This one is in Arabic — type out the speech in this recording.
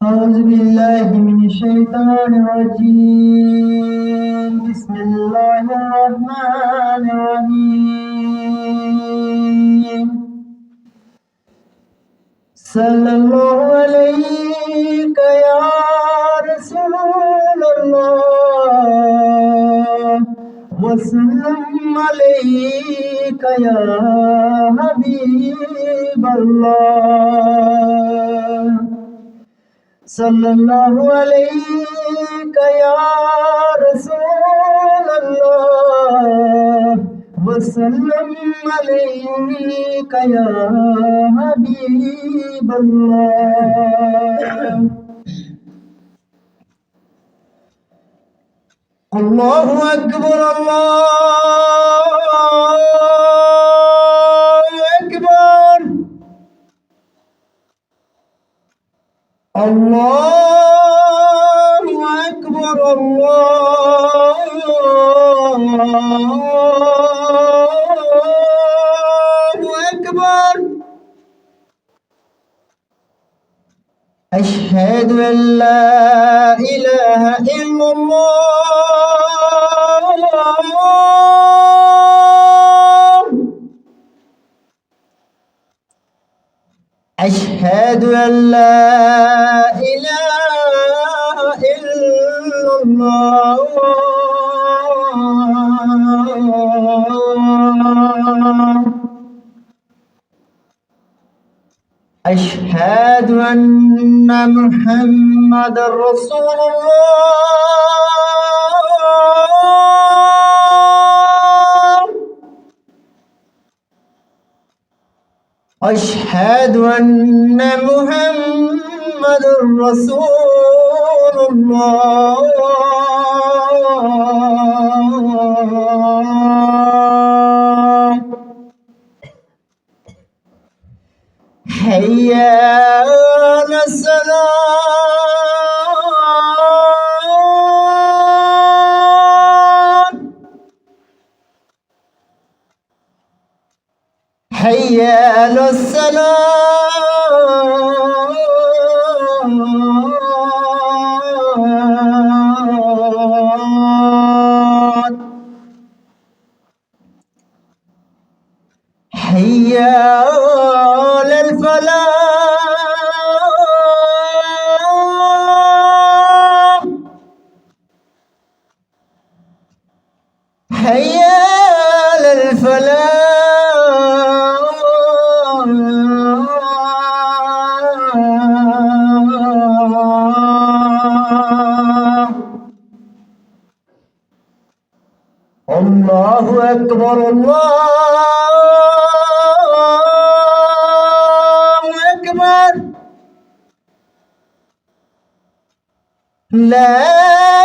أعوذ بالله من الشيطان الرجيم بسم الله الرحمن الرحيم صلى الله عليك يا رسول الله وسلم عليك يا حبيب الله صلى الله عليك يا رسول الله وسلم عليك يا حبيب الله الله أكبر الله أكبر الله أكبر الله أكبر أشهد أن لا إله إلا الله أشهد أن لا إله إلا الله أشهد أن محمد رسول الله أشهد أن محمد رسول الله حي على الصلاة حي على الصلاة حي على الفلاح حي على الفلاح الله أكبر الله أكبر لا